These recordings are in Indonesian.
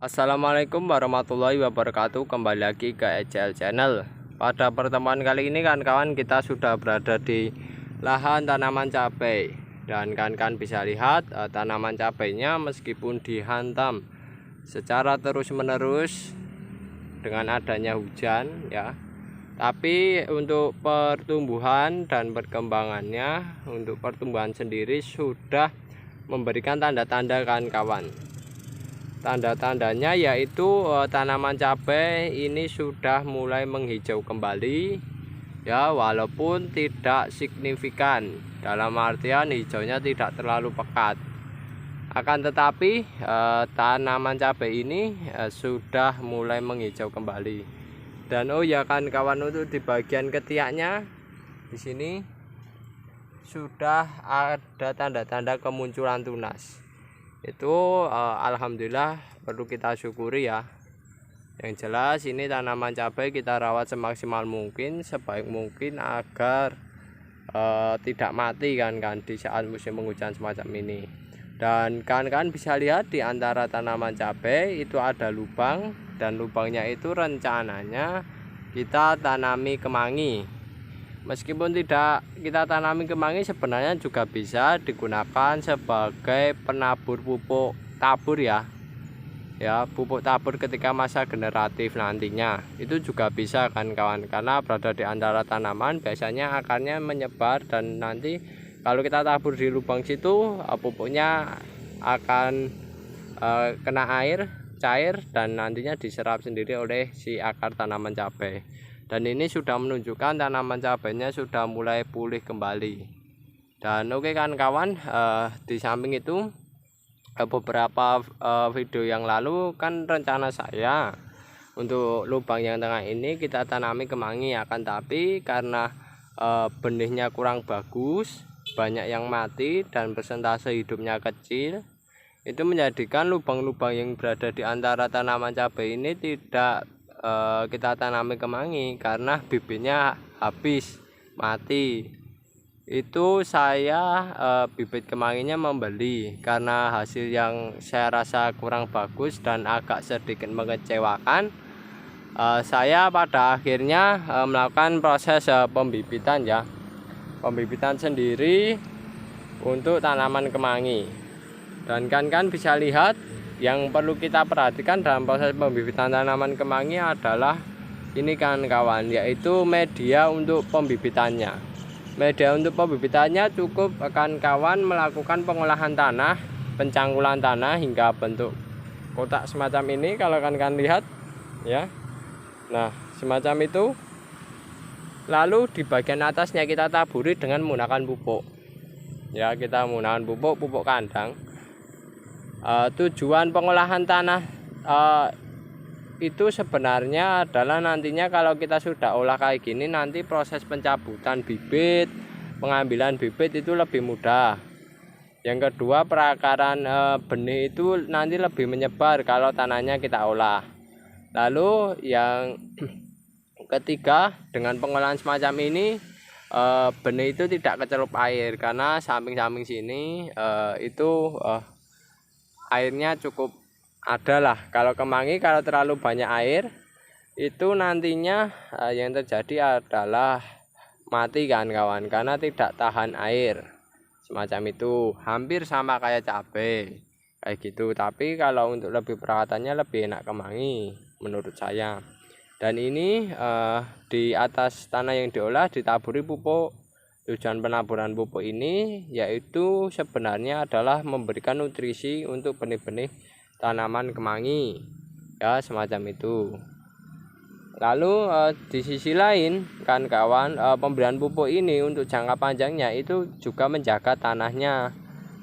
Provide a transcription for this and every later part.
Assalamualaikum warahmatullahi wabarakatuh. Kembali lagi ke ECL Channel. Pada pertemuan kali ini kawan-kawan, kita sudah berada di lahan tanaman cabai. Dan kawan-kawan bisa lihat tanaman cabainya meskipun dihantam secara terus-menerus dengan adanya hujan ya, tapi untuk pertumbuhan dan perkembangannya, untuk pertumbuhan sendiri sudah memberikan tanda-tanda kawan-kawan. Tanda-tandanya yaitu tanaman cabai ini sudah mulai menghijau kembali ya, walaupun tidak signifikan, dalam artian hijaunya tidak terlalu pekat. Akan tetapi tanaman cabai ini sudah mulai menghijau kembali. Dan oh ya kawan-kawan, untuk di bagian ketiaknya di sini sudah ada tanda-tanda kemunculan tunas. Itu alhamdulillah perlu kita syukuri ya. Yang jelas ini tanaman cabai kita rawat semaksimal mungkin, sebaik mungkin agar tidak mati kan di saat musim penghujan semacam ini. Dan kan bisa lihat di antara tanaman cabai itu ada lubang, dan lubangnya itu rencananya kita tanami kemangi. Meskipun tidak kita tanami kemangi, sebenarnya juga bisa digunakan sebagai penabur pupuk tabur ya. Ya, pupuk tabur ketika masa generatif nantinya. Itu juga bisa kan kawan, karena berada di antara tanaman biasanya akarnya menyebar, dan nanti kalau kita tabur di lubang situ pupuknya akan kena air cair dan nantinya diserap sendiri oleh si akar tanaman cabai. Dan ini sudah menunjukkan tanaman cabainya sudah mulai pulih kembali. Dan oke kan kawan, di samping itu beberapa video yang lalu kan rencana saya untuk lubang yang tengah ini kita tanami kemangi, akan tapi karena benihnya kurang bagus, banyak yang mati dan persentase hidupnya kecil, itu menjadikan lubang-lubang yang berada di antara tanaman cabai ini tidak kita tanami kemangi karena bibitnya habis mati. Itu saya bibit kemanginya membeli karena hasil yang saya rasa kurang bagus dan agak sedikit mengecewakan. Saya pada akhirnya melakukan proses pembibitan ya, pembibitan sendiri untuk tanaman kemangi. Dan kan bisa lihat, yang perlu kita perhatikan dalam proses pembibitan tanaman kemangi adalah ini kan kawan, yaitu media untuk pembibitannya. Media untuk pembibitannya cukup kawan melakukan pengolahan tanah, pencangkulan tanah hingga bentuk kotak semacam ini kalau kan lihat ya. Nah, semacam itu. Lalu di bagian atasnya kita taburi dengan menggunakan pupuk. Ya, kita menggunakan pupuk kandang. Tujuan pengolahan tanah itu sebenarnya adalah nantinya kalau kita sudah olah kayak gini, nanti proses pencabutan bibit, pengambilan bibit itu lebih mudah. Yang kedua, perakaran benih itu nanti lebih menyebar kalau tanahnya kita olah. Lalu yang ketiga, dengan pengolahan semacam ini benih itu tidak kecelup air, karena samping-samping sini itu airnya cukup ada lah. Kalau kemangi kalau terlalu banyak air itu nantinya yang terjadi adalah mati kan kawan, karena tidak tahan air semacam itu. Hampir sama kayak cabai kayak gitu, tapi kalau untuk lebih perawatannya lebih enak kemangi menurut saya. Dan ini di atas tanah yang diolah ditaburi pupuk. Tujuan penaburan pupuk ini yaitu sebenarnya adalah memberikan nutrisi untuk benih-benih tanaman kemangi ya, semacam itu. Lalu di sisi lain kan kawan, pemberian pupuk ini untuk jangka panjangnya itu juga menjaga tanahnya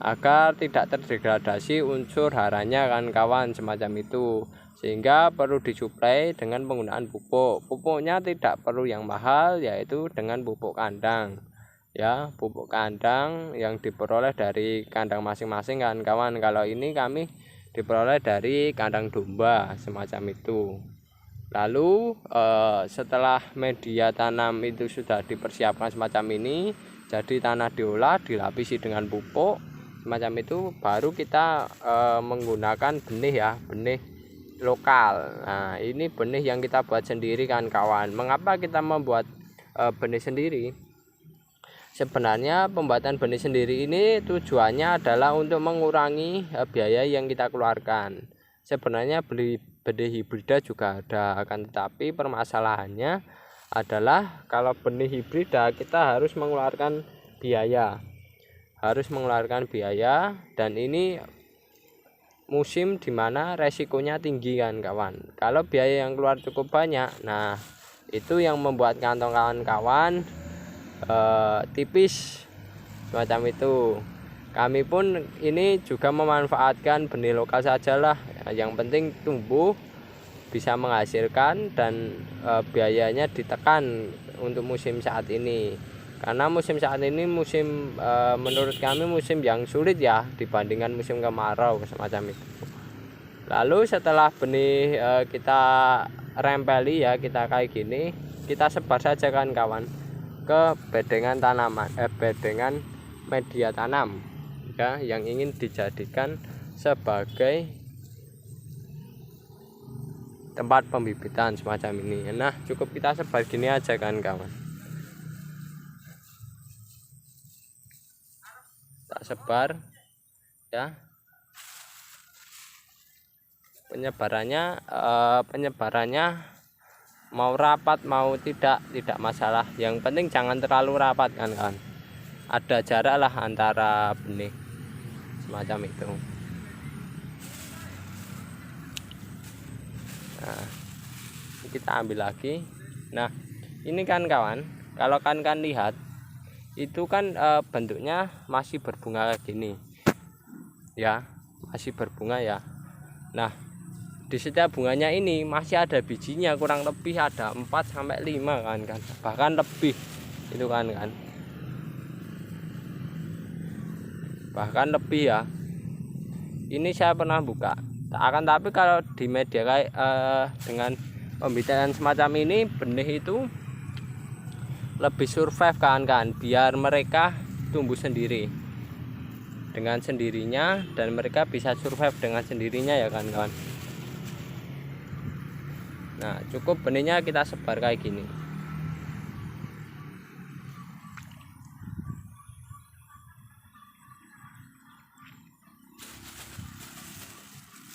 agar tidak terdegradasi unsur haranya kan kawan, semacam itu. Sehingga perlu disuplai dengan penggunaan pupuk. Pupuknya tidak perlu yang mahal, yaitu dengan pupuk kandang ya, pupuk kandang yang diperoleh dari kandang masing-masing kan kawan. Kalau ini kami diperoleh dari kandang domba semacam itu. Lalu setelah media tanam itu sudah dipersiapkan semacam ini, jadi tanah diolah, dilapisi dengan pupuk semacam itu, baru kita menggunakan benih ya, benih lokal. Nah, ini benih yang kita buat sendiri kan kawan. Mengapa kita membuat benih sendiri? Sebenarnya pembuatan benih sendiri ini tujuannya adalah untuk mengurangi biaya yang kita keluarkan. Sebenarnya beli benih hibrida juga ada, akan tetapi permasalahannya adalah kalau benih hibrida kita harus mengeluarkan biaya. Dan ini musim dimana resikonya tinggi kan kawan. Kalau biaya yang keluar cukup banyak, nah itu yang membuat kantong kawan-kawan tipis semacam itu. Kami pun ini juga memanfaatkan benih lokal sajalah, yang penting tumbuh bisa menghasilkan dan biayanya ditekan untuk musim saat ini, karena musim saat ini musim menurut kami musim yang sulit ya dibandingkan musim kemarau semacam itu. Lalu setelah benih kita rempeli ya, kita kayak gini, kita sebar saja kan kawan ke bedengan tanaman, bedengan media tanam ya, yang ingin dijadikan sebagai tempat pembibitan semacam ini. Nah, cukup kita sebar gini aja kan kawan. Tak sebar ya. Penyebarannya mau rapat mau tidak masalah, yang penting jangan terlalu rapat kan kawan. Ada jarak lah antara benih semacam itu. Nah, kita ambil lagi. Nah, ini kan kawan, kalau kan lihat itu kan bentuknya masih berbunga kayak gini ya, masih berbunga ya. Nah, di setiap bunganya ini masih ada bijinya, kurang lebih ada 4-5 kan, bahkan lebih itu kan, bahkan lebih ya. Ini saya pernah buka, tapi kalau di media kayak dengan pembibitan semacam ini, benih itu lebih survive kan, biar mereka tumbuh sendiri dengan sendirinya dan mereka bisa survive dengan sendirinya ya kan kawan. Nah, cukup benihnya kita sebar kayak gini.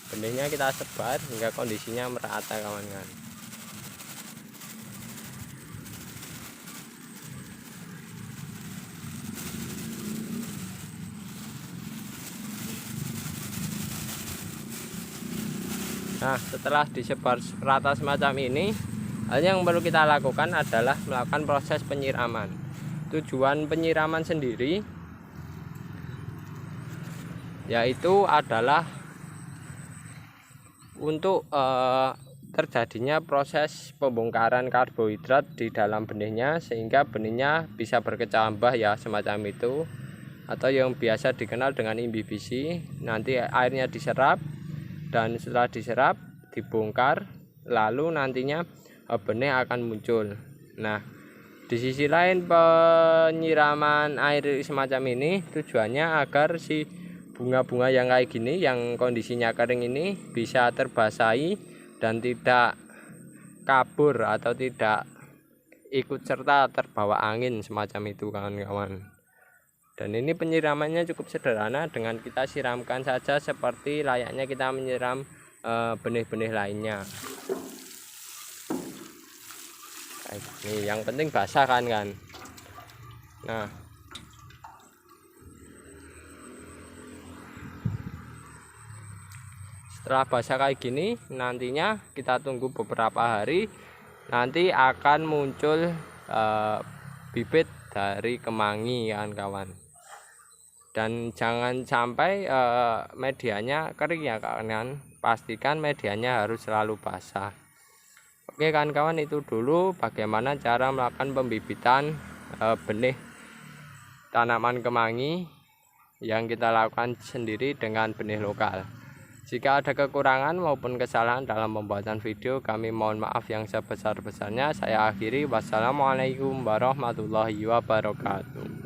Benihnya kita sebar hingga kondisinya merata kawan-kawan. Nah, setelah disebar rata semacam ini, hal yang perlu kita lakukan adalah melakukan proses penyiraman. Tujuan penyiraman sendiri yaitu adalah untuk terjadinya proses pembongkaran karbohidrat di dalam benihnya, sehingga benihnya bisa berkecambah ya semacam itu, atau yang biasa dikenal dengan imbibisi. Nanti airnya diserap, dan setelah diserap dibongkar, lalu nantinya benih akan muncul. Nah, di sisi lain penyiraman air semacam ini tujuannya agar si bunga-bunga yang kayak gini, yang kondisinya kering ini, bisa terbasahi dan tidak kabur atau tidak ikut serta terbawa angin semacam itu kawan-kawan. Dan ini penyiramannya cukup sederhana, dengan kita siramkan saja seperti layaknya kita menyiram benih-benih lainnya. Ini yang penting basah kan. Nah, setelah basah kayak gini, nantinya kita tunggu beberapa hari, nanti akan muncul bibit dari kemangi kan kawan. Dan jangan sampai medianya kering ya kawan, pastikan medianya harus selalu basah. Oke kan kawan, itu dulu bagaimana cara melakukan pembibitan benih tanaman kemangi yang kita lakukan sendiri dengan benih lokal. Jika ada kekurangan maupun kesalahan dalam pembuatan video, kami mohon maaf yang sebesar-besarnya. Saya akhiri, wassalamualaikum warahmatullahi wabarakatuh.